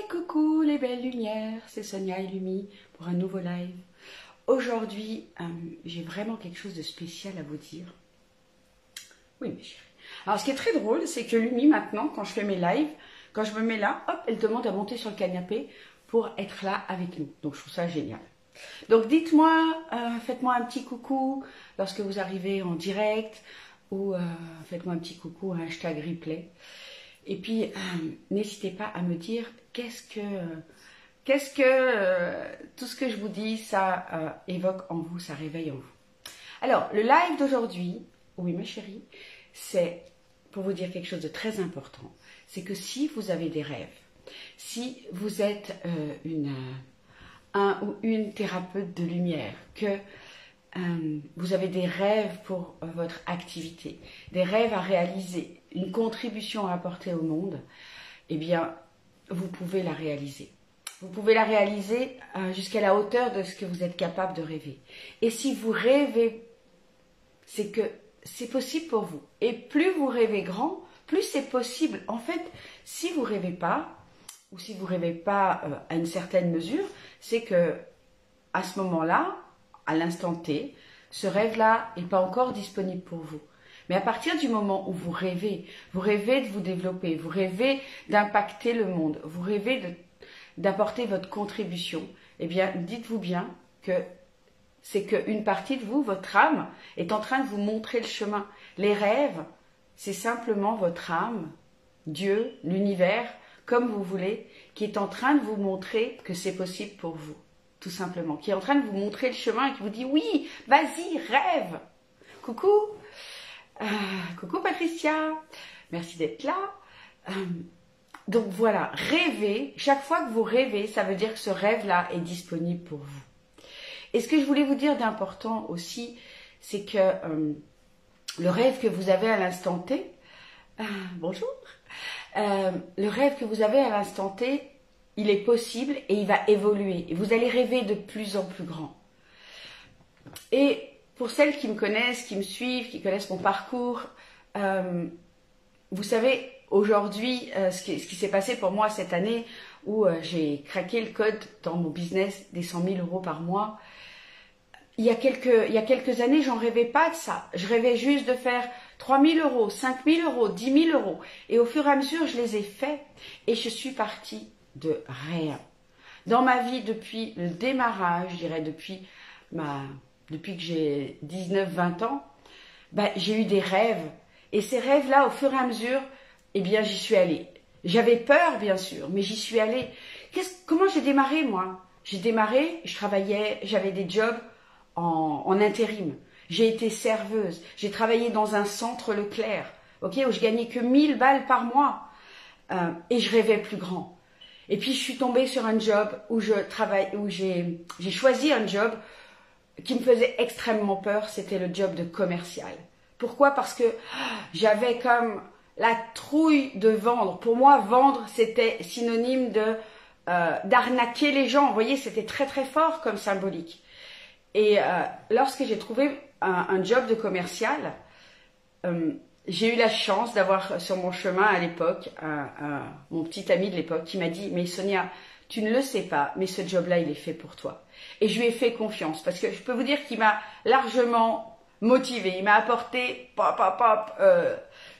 Coucou les belles lumières, c'est Sonia et Lumi pour un nouveau live. Aujourd'hui, j'ai vraiment quelque chose de spécial à vous dire. Oui, mes chéris. Alors, ce qui est très drôle, c'est que Lumi, maintenant, quand je fais mes lives, quand je me mets là, hop, elle demande à monter sur le canapé pour être là avec nous. Donc, je trouve ça génial. Donc, dites-moi, faites-moi un petit coucou lorsque vous arrivez en direct ou faites-moi un petit coucou, un hashtag replay. Et puis, n'hésitez pas à me dire qu'est-ce que tout ce que je vous dis, ça évoque en vous, ça réveille en vous. Alors, le live d'aujourd'hui, oui ma chérie, c'est pour vous dire quelque chose de très important. C'est que si vous avez des rêves, si vous êtes un ou une thérapeute de lumière, que vous avez des rêves pour votre activité, des rêves à réaliser, une contribution à apporter au monde, eh bien, vous pouvez la réaliser. Vous pouvez la réaliser jusqu'à la hauteur de ce que vous êtes capable de rêver. Et si vous rêvez, c'est que c'est possible pour vous. Et plus vous rêvez grand, plus c'est possible. En fait, si vous rêvez pas, ou si vous rêvez pas à une certaine mesure, c'est que à ce moment-là, à l'instant T, ce rêve-là n'est pas encore disponible pour vous. Mais à partir du moment où vous rêvez de vous développer, vous rêvez d'impacter le monde, vous rêvez d'apporter votre contribution, eh bien, dites-vous bien que c'est qu'une partie de vous, votre âme, est en train de vous montrer le chemin. Les rêves, c'est simplement votre âme, Dieu, l'univers, comme vous voulez, qui est en train de vous montrer que c'est possible pour vous. Tout simplement, qui est en train de vous montrer le chemin et qui vous dit oui, vas-y, rêve. Coucou, coucou Patricia, merci d'être là. Donc voilà, rêver, chaque fois que vous rêvez, ça veut dire que ce rêve-là est disponible pour vous. Et ce que je voulais vous dire d'important aussi, c'est que le rêve que vous avez à l'instant T, bonjour, le rêve que vous avez à l'instant T, il est possible et il va évoluer. Et vous allez rêver de plus en plus grand. Et pour celles qui me connaissent, qui me suivent, qui connaissent mon parcours, vous savez, aujourd'hui, ce qui s'est passé pour moi cette année, où j'ai craqué le code dans mon business des 100 000 € par mois, il y a quelques années, j'en rêvais pas de ça. Je rêvais juste de faire 3 000 €, 5 000 €, 10 000 €. Et au fur et à mesure, je les ai faits. Et je suis partie de rien. Dans ma vie, depuis le démarrage, je dirais depuis que j'ai 19-20 ans, j'ai eu des rêves. Et ces rêves-là, au fur et à mesure, eh bien, j'y suis allée. J'avais peur, bien sûr, mais j'y suis allée. Comment j'ai démarré, moi? J'ai démarré, je travaillais, j'avais des jobs en intérim. J'ai été serveuse. J'ai travaillé dans un centre Leclerc, où je gagnais que 1000 balles par mois. Et je rêvais plus grand. Et puis, je suis tombée sur un job où j'ai choisi un job qui me faisait extrêmement peur. C'était le job de commercial. Pourquoi? Parce que j'avais comme la trouille de vendre. Pour moi, vendre, c'était synonyme d'arnaquer les gens. Vous voyez, c'était très très fort comme symbolique. Et lorsque j'ai trouvé un job de commercial, j'ai eu la chance d'avoir sur mon chemin à l'époque, mon petit ami de l'époque qui m'a dit « Mais Sonia, tu ne le sais pas, mais ce job-là, il est fait pour toi. » Et je lui ai fait confiance parce que je peux vous dire qu'il m'a largement motivée. Il m'a apporté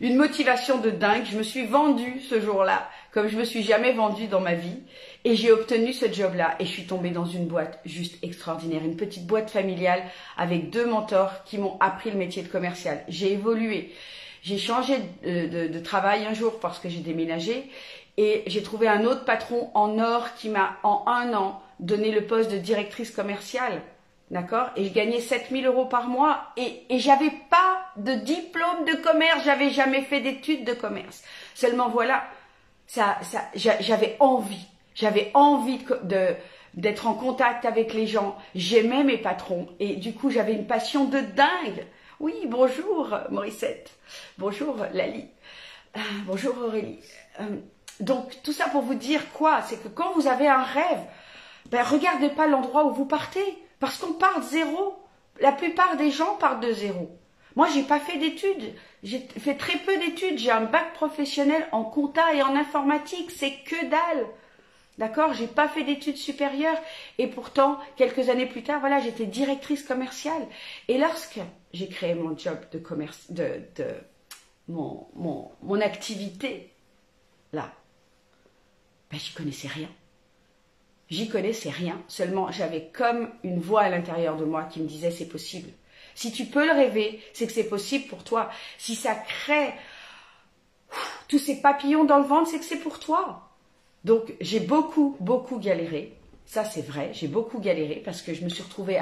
une motivation de dingue. Je me suis vendue ce jour-là comme je me suis jamais vendue dans ma vie. Et j'ai obtenu ce job-là et je suis tombée dans une boîte juste extraordinaire. Une petite boîte familiale avec 2 mentors qui m'ont appris le métier de commercial. J'ai évolué. J'ai changé de travail un jour parce que j'ai déménagé et j'ai trouvé un autre patron en or qui m'a en 1 an donné le poste de directrice commerciale. D'accord? Et je gagnais 7 000 € par mois et j'avais pas de diplôme de commerce, j'avais jamais fait d'études de commerce. Seulement voilà, j'avais envie d'être en contact avec les gens. J'aimais mes patrons et du coup j'avais une passion de dingue. Oui, bonjour Morissette, bonjour Lali, bonjour Aurélie. Donc tout ça pour vous dire quoi? C'est que quand vous avez un rêve, regardez pas l'endroit où vous partez, parce qu'on part de zéro. La plupart des gens partent de zéro. Moi, j'ai pas fait d'études, j'ai fait très peu d'études. J'ai un bac professionnel en compta et en informatique, c'est que dalle. D'accord? J'ai pas fait d'études supérieures. Et pourtant, quelques années plus tard, voilà, j'étais directrice commerciale. Et lorsque j'ai créé mon job de commerce, mon activité, là, ben, j'y connaissais rien. J'y connaissais rien. Seulement, j'avais comme une voix à l'intérieur de moi qui me disait c'est possible. Si tu peux le rêver, c'est que c'est possible pour toi. Si ça crée tous ces papillons dans le ventre, c'est que c'est pour toi. Donc, j'ai beaucoup galéré. Ça, c'est vrai. J'ai beaucoup galéré parce que je me suis retrouvée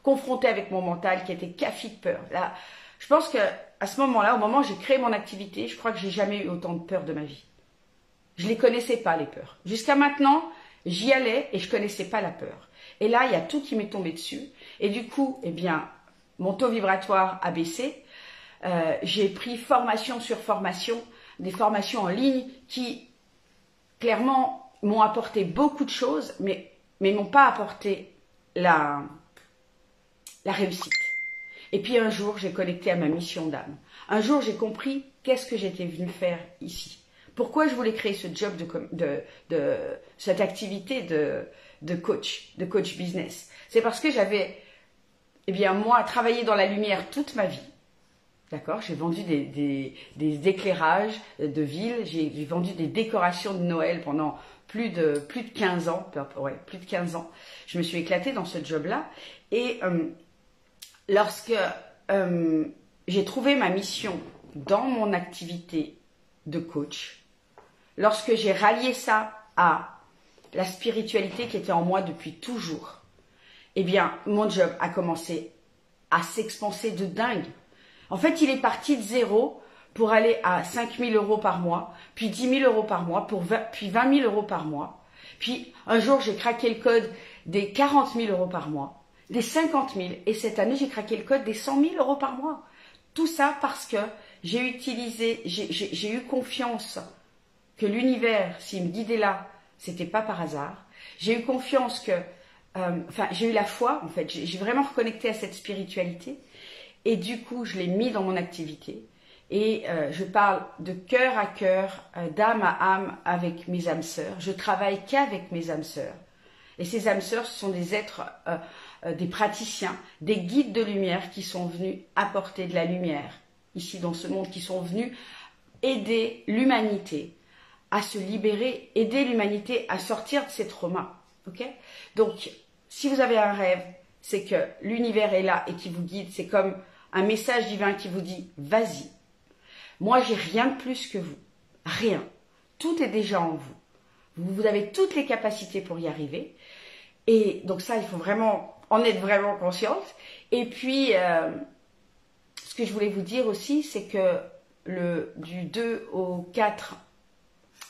confrontée avec mon mental qui était café de peur. Là, je pense que à ce moment-là, au moment où j'ai créé mon activité, je crois que j'ai jamais eu autant de peur de ma vie. Je les connaissais pas, les peurs. Jusqu'à maintenant, j'y allais et je connaissais pas la peur. Et là, il y a tout qui m'est tombé dessus. Et du coup, eh bien, mon taux vibratoire a baissé. J'ai pris formation sur formation, des formations en ligne qui, clairement, m'ont apporté beaucoup de choses, mais m'ont pas apporté la réussite. Et puis un jour, j'ai connecté à ma mission d'âme. Un jour, j'ai compris qu'est-ce que j'étais venue faire ici. Pourquoi je voulais créer ce job cette activité de coach business. C'est parce que j'avais, eh bien, moi, travaillé dans la lumière toute ma vie. D'accord? J'ai vendu des éclairages de ville, j'ai vendu des décorations de Noël pendant plus de 15 ans. Ouais, plus de 15 ans. Je me suis éclatée dans ce job-là. Et lorsque j'ai trouvé ma mission dans mon activité de coach, lorsque j'ai rallié ça à la spiritualité qui était en moi depuis toujours, eh bien, mon job a commencé à s'expanser de dingue. En fait, il est parti de zéro pour aller à 5 000 € par mois, puis 10 000 € par mois, puis 20 000 € par mois. Puis un jour, j'ai craqué le code des 40 000 € par mois, des 50 000. Et cette année, j'ai craqué le code des 100 000 € par mois. Tout ça parce que j'ai eu confiance que l'univers, s'il me guidait là, c'était pas par hasard. J'ai eu confiance que, j'ai eu la foi, en fait. J'ai vraiment reconnecté à cette spiritualité. Et du coup, je l'ai mis dans mon activité. Et je parle de cœur à cœur, d'âme à âme avec mes âmes sœurs. Je travaille qu'avec mes âmes sœurs. Et ces âmes sœurs, ce sont des êtres, des praticiens, des guides de lumière qui sont venus apporter de la lumière ici dans ce monde, qui sont venus aider l'humanité à se libérer, aider l'humanité à sortir de ses traumas. Okay? Donc, si vous avez un rêve, c'est que l'univers est là et qui vous guide. C'est comme un message divin qui vous dit « Vas-y, moi j'ai rien de plus que vous, rien. Tout est déjà en vous. Vous avez toutes les capacités pour y arriver. » Et donc ça, il faut vraiment en être vraiment consciente. Et puis, ce que je voulais vous dire aussi, c'est que du 2 au 4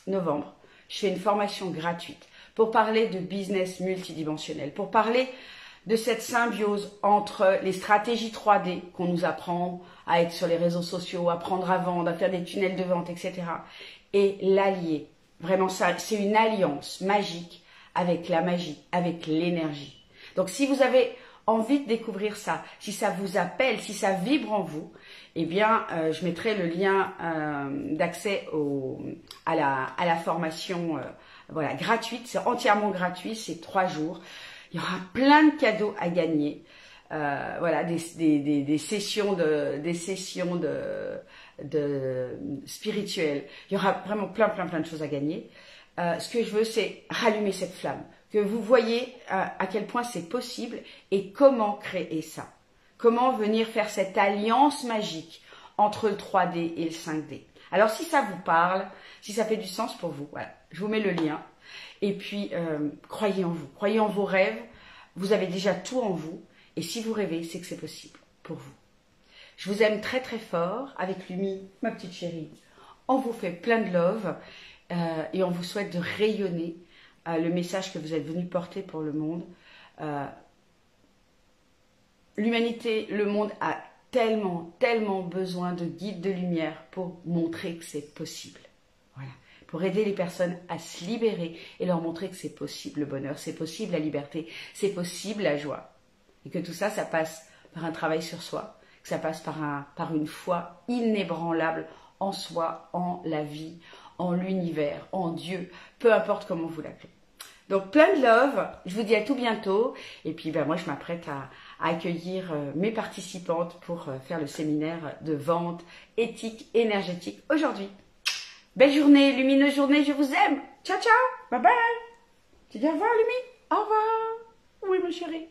novembre, je fais une formation gratuite pour parler de business multidimensionnel, pour parler de cette symbiose entre les stratégies 3D qu'on nous apprend à être sur les réseaux sociaux, à apprendre à vendre, à faire des tunnels de vente, etc. et l'allier. Vraiment, ça, c'est une alliance magique avec la magie, avec l'énergie. Donc, si vous avez envie de découvrir ça, si ça vous appelle, si ça vibre en vous, eh bien, je mettrai le lien d'accès à la formation voilà, gratuite. C'est entièrement gratuit, c'est 3 jours. Il y aura plein de cadeaux à gagner. Voilà, des sessions spirituelles. Il y aura vraiment plein de choses à gagner. Ce que je veux, c'est rallumer cette flamme. Que vous voyez à quel point c'est possible et comment créer ça. Comment venir faire cette alliance magique entre le 3D et le 5D. Alors, si ça vous parle, si ça fait du sens pour vous, voilà, je vous mets le lien. Et puis, croyez en vous, croyez en vos rêves. Vous avez déjà tout en vous. Et si vous rêvez, c'est que c'est possible pour vous. Je vous aime très fort. Avec Lumi, ma petite chérie, on vous fait plein de love. Et on vous souhaite de rayonner le message que vous êtes venu porter pour le monde. L'humanité, le monde a tellement besoin de guides de lumière pour montrer que c'est possible. Voilà. Pour aider les personnes à se libérer et leur montrer que c'est possible le bonheur, c'est possible la liberté, c'est possible la joie. Et que tout ça, ça passe par un travail sur soi, que ça passe par une foi inébranlable en soi, en la vie, en l'univers, en Dieu, peu importe comment vous l'appelez. Donc plein de love, je vous dis à tout bientôt. Et puis moi je m'apprête à accueillir mes participantes pour faire le séminaire de vente éthique énergétique aujourd'hui. Belle journée, lumineuse journée, je vous aime. Ciao ciao, bye bye. Tu dis au revoir Lumi? Au revoir. Oui ma chérie.